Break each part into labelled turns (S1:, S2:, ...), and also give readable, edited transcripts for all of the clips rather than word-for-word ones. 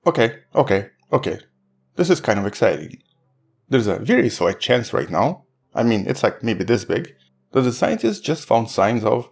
S1: Okay. This is kind of exciting. There's a very slight chance right now, I mean, it's like maybe this big, that the scientists just found signs of,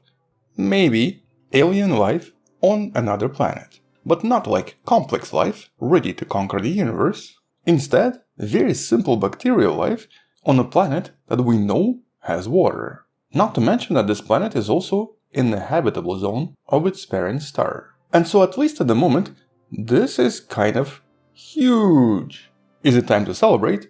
S1: maybe, alien life on another planet. But not like complex life, ready to conquer the universe. Instead, very simple bacterial life on a planet that we know has water. Not to mention that this planet is also in the habitable zone of its parent star. And so at least at the moment, this is kind of huge. Is it time to celebrate?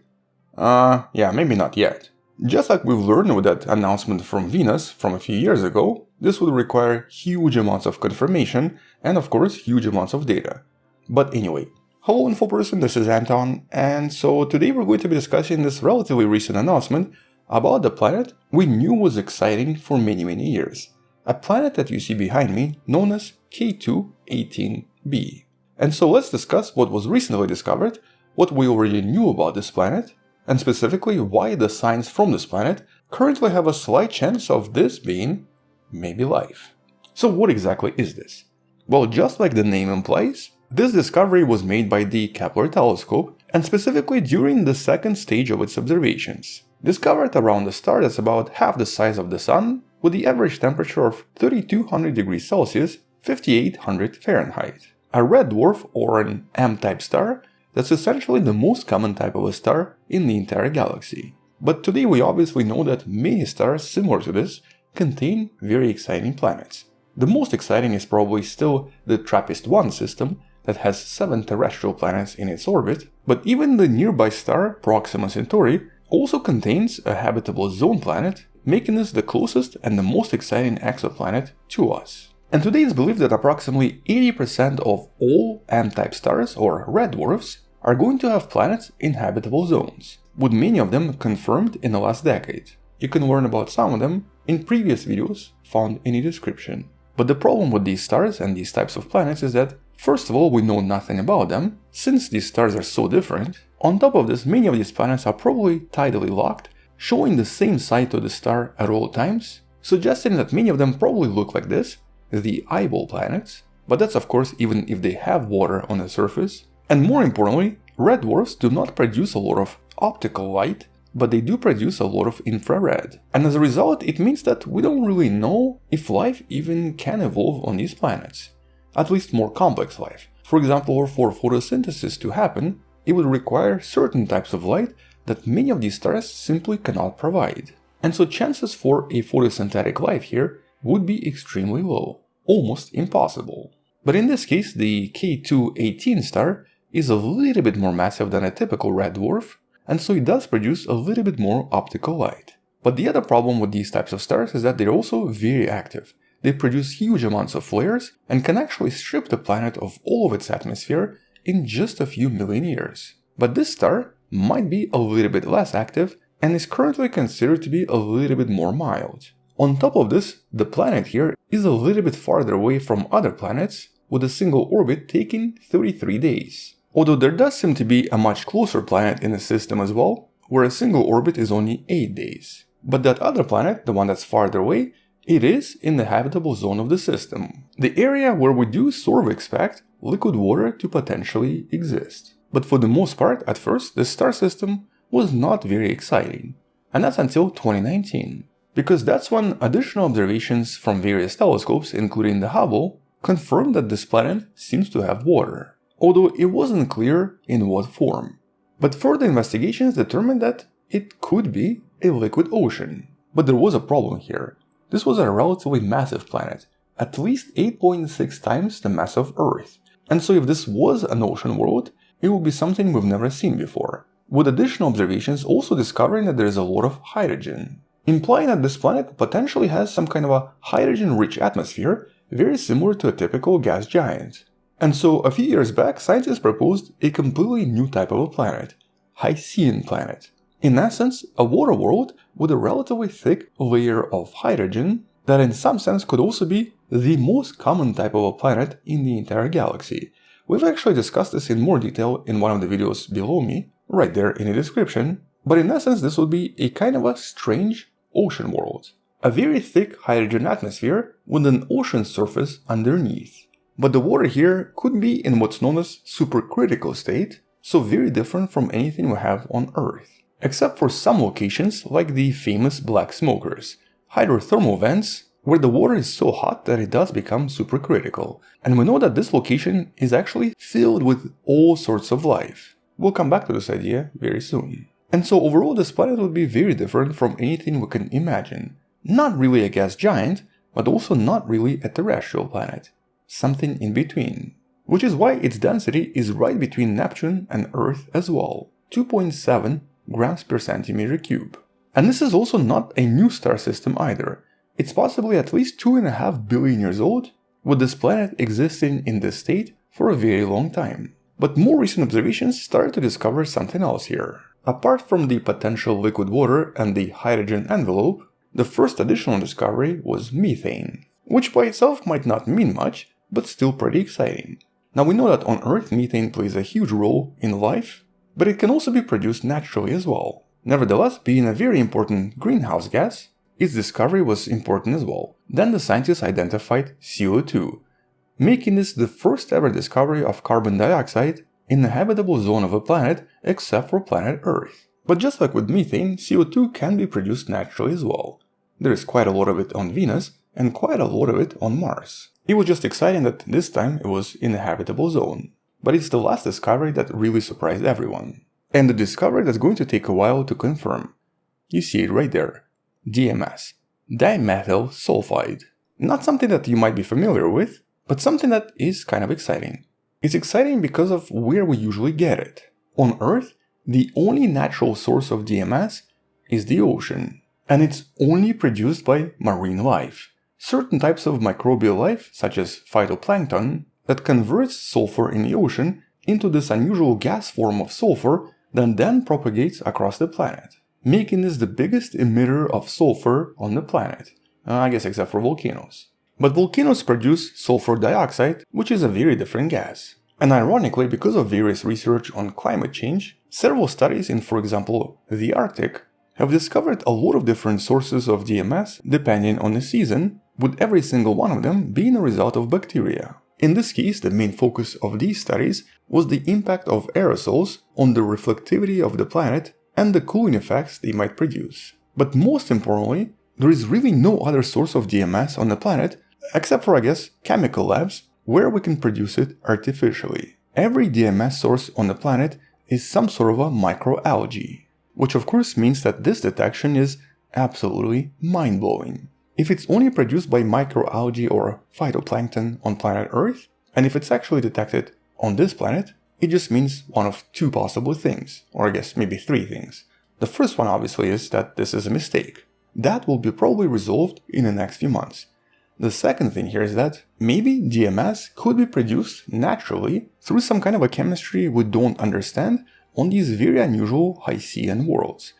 S1: Yeah, maybe not yet. Just like we've learned with that announcement from Venus from a few years ago, this would require huge amounts of confirmation and of course huge amounts of data. But anyway, hello info person, this is Anton, and so today we're going to be discussing this relatively recent announcement about the planet we knew was exciting for many years. A planet that you see behind me known as K2-18b. And so let's discuss what was recently discovered, what we already knew about this planet, and specifically why the signs from this planet currently have a slight chance of this being maybe life. So what exactly is this? Well, just like the name implies, this discovery was made by the Kepler telescope and specifically during the second stage of its observations. Discovered around a star that's about half the size of the Sun with the average temperature of 3200 degrees Celsius, 5800 Fahrenheit. A red dwarf or an M-type star that's essentially the most common type of a star in the entire galaxy. But today we obviously know that many stars similar to this contain very exciting planets. The most exciting is probably still the TRAPPIST-1 system that has 7 terrestrial planets in its orbit, but even the nearby star Proxima Centauri also contains a habitable zone planet, making this the closest and the most exciting exoplanet to us. And today it's believed that approximately 80% of all M-type stars, or red dwarfs, are going to have planets in habitable zones, with many of them confirmed in the last decade. You can learn about some of them in previous videos found in the description. But the problem with these stars and these types of planets is that, first of all, we know nothing about them, since these stars are so different. On top of this, many of these planets are probably tidally locked, showing the same side to the star at all times, suggesting that many of them probably look like this, the eyeball planets, but that's of course even if they have water on the surface. And more importantly, red dwarfs do not produce a lot of optical light, but they do produce a lot of infrared. And as a result, it means that we don't really know if life even can evolve on these planets. At least more complex life. For example, for photosynthesis to happen, it would require certain types of light that many of these stars simply cannot provide. And so chances for a photosynthetic life here would be extremely low, almost impossible. But in this case, the K2-18 star is a little bit more massive than a typical red dwarf, and so it does produce a little bit more optical light. But the other problem with these types of stars is that they're also very active. They produce huge amounts of flares and can actually strip the planet of all of its atmosphere in just a few million years. But this star might be a little bit less active and is currently considered to be a little bit more mild. On top of this, the planet here is a little bit farther away from other planets, with a single orbit taking 33 days. Although there does seem to be a much closer planet in the system as well, where a single orbit is only 8 days. But that other planet, the one that's farther away, it is in the habitable zone of the system. The area where we do sort of expect liquid water to potentially exist. But for the most part, at first, the star system was not very exciting. And that's until 2019. Because that's when additional observations from various telescopes, including the Hubble, confirmed that this planet seems to have water, although it wasn't clear in what form. But further investigations determined that it could be a liquid ocean. But there was a problem here. This was a relatively massive planet, at least 8.6 times the mass of Earth. And so if this was an ocean world, it would be something we've never seen before, with additional observations also discovering that there is a lot of hydrogen, implying that this planet potentially has some kind of a hydrogen-rich atmosphere very similar to a typical gas giant. And so a few years back, scientists proposed a completely new type of a planet, Hycean planet. In essence, a water world with a relatively thick layer of hydrogen that in some sense could also be the most common type of a planet in the entire galaxy. We've actually discussed this in more detail in one of the videos below me, right there in the description, but in essence this would be a kind of a strange ocean world. A very thick hydrogen atmosphere with an ocean surface underneath. But the water here could be in what's known as supercritical state, so very different from anything we have on Earth. Except for some locations like the famous black smokers, hydrothermal vents, where the water is so hot that it does become supercritical. And we know that this location is actually filled with all sorts of life. We'll come back to this idea very soon. And so overall this planet would be very different from anything we can imagine. Not really a gas giant, but also not really a terrestrial planet. Something in between. Which is why its density is right between Neptune and Earth as well, 2.7 grams per centimeter cube. And this is also not a new star system either. It's possibly at least 2.5 billion years old, with this planet existing in this state for a very long time. But more recent observations started to discover something else here. Apart from the potential liquid water and the hydrogen envelope, the first additional discovery was methane, which by itself might not mean much, but still pretty exciting. Now we know that on Earth methane plays a huge role in life, but it can also be produced naturally as well. Nevertheless, being a very important greenhouse gas, its discovery was important as well. Then the scientists identified CO2, making this the first ever discovery of carbon dioxide in the habitable zone of a planet except for planet Earth. But just like with methane, CO2 can be produced naturally as well. There is quite a lot of it on Venus and quite a lot of it on Mars. It was just exciting that this time it was in the habitable zone. But it's the last discovery that really surprised everyone. And the discovery that's going to take a while to confirm. You see it right there. DMS. Dimethyl sulfide. Not something that you might be familiar with, but something that is kind of exciting. It's exciting because of where we usually get it. On Earth, the only natural source of DMS is the ocean. And it's only produced by marine life. Certain types of microbial life, such as phytoplankton, that converts sulfur in the ocean into this unusual gas form of sulfur that then propagates across the planet, making this the biggest emitter of sulfur on the planet, I guess except for volcanoes. But volcanoes produce sulfur dioxide, which is a very different gas. And ironically, because of various research on climate change, several studies in, for example, the Arctic, have discovered a lot of different sources of DMS depending on the season, with every single one of them being a result of bacteria. In this case, the main focus of these studies was the impact of aerosols on the reflectivity of the planet and the cooling effects they might produce. But most importantly, there is really no other source of DMS on the planet, except for, I guess, chemical labs, where we can produce it artificially. Every DMS source on the planet is some sort of a microalgae, which of course means that this detection is absolutely mind-blowing. If it's only produced by microalgae or phytoplankton on planet Earth, and if it's actually detected on this planet, it just means one of two possible things, or I guess maybe three things. The first one obviously is that this is a mistake. That will be probably resolved in the next few months. The second thing here is that maybe DMS could be produced naturally through some kind of a chemistry we don't understand on these very unusual Hycean worlds.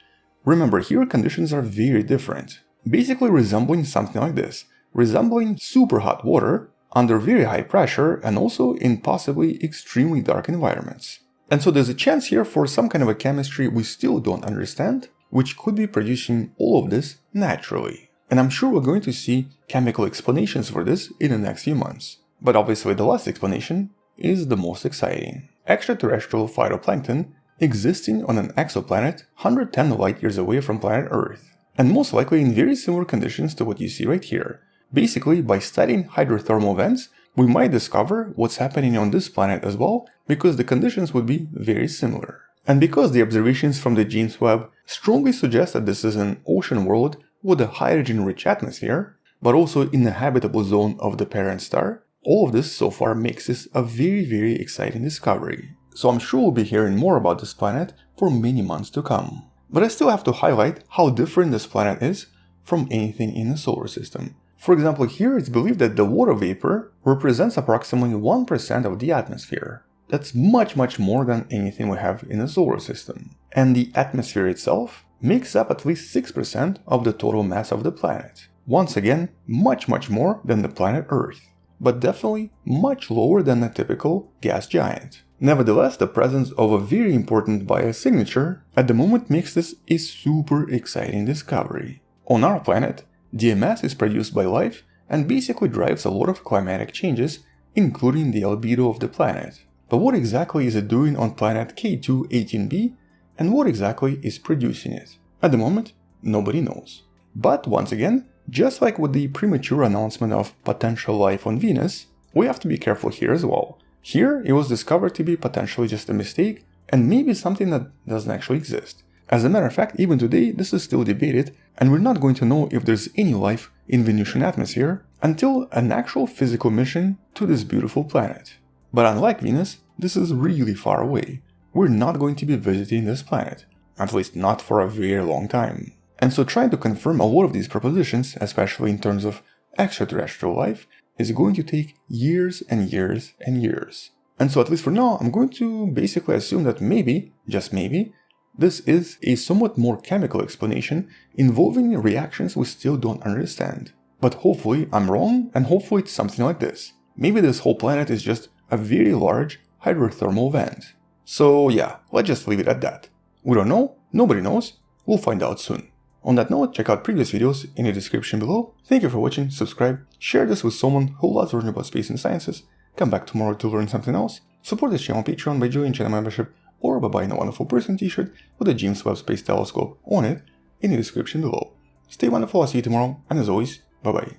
S1: Remember, here conditions are very different. Basically resembling something like this, resembling super hot water under very high pressure and also in possibly extremely dark environments. And so there's a chance here for some kind of a chemistry we still don't understand, which could be producing all of this naturally. And I'm sure we're going to see chemical explanations for this in the next few months. But obviously the last explanation is the most exciting. Extraterrestrial phytoplankton existing on an exoplanet 110 light years away from planet Earth. And most likely in very similar conditions to what you see right here. Basically, by studying hydrothermal vents, we might discover what's happening on this planet as well, because the conditions would be very similar. And because the observations from the James Webb strongly suggest that this is an ocean world with a hydrogen-rich atmosphere, but also in the habitable zone of the parent star, all of this so far makes this a very, very exciting discovery. So I'm sure we'll be hearing more about this planet for many months to come. But I still have to highlight how different this planet is from anything in the solar system. For example, here it's believed that the water vapor represents approximately 1% of the atmosphere. That's much more than anything we have in the solar system. And the atmosphere itself makes up at least 6% of the total mass of the planet. Once again, much more than the planet Earth, but definitely much lower than a typical gas giant. Nevertheless, the presence of a very important biosignature at the moment makes this a super exciting discovery. On our planet, DMS is produced by life and basically drives a lot of climatic changes including the albedo of the planet. But what exactly is it doing on planet K2-18b, and what exactly is producing it? At the moment, nobody knows. But once again, just like with the premature announcement of potential life on Venus, we have to be careful here as well. Here, it was discovered to be potentially just a mistake, and maybe something that doesn't actually exist. As a matter of fact, even today, this is still debated, and we're not going to know if there's any life in Venusian atmosphere until an actual physical mission to this beautiful planet. But unlike Venus, this is really far away. We're not going to be visiting this planet, at least not for a very long time. And so trying to confirm a lot of these propositions, especially in terms of extraterrestrial life, is going to take years and years and years. And so at least for now, I'm going to basically assume that maybe, just maybe, this is a somewhat more chemical explanation involving reactions we still don't understand. But hopefully I'm wrong, and hopefully it's something like this. Maybe this whole planet is just a very large hydrothermal vent. So yeah, let's just leave it at that. We don't know, nobody knows, we'll find out soon. On that note, check out previous videos in the description below. Thank you for watching, subscribe, share this with someone who loves learning about space and sciences, come back tomorrow to learn something else, support this channel on Patreon by joining channel membership or by buying a wonderful person t-shirt with a James Webb Space Telescope on it in the description below. Stay wonderful, I'll see you tomorrow, and as always, bye bye.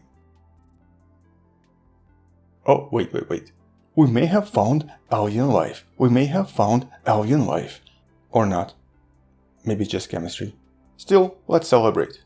S1: Oh, wait. We may have found alien life. We may have found alien life. Or not. Maybe it's just chemistry. Still, let's celebrate.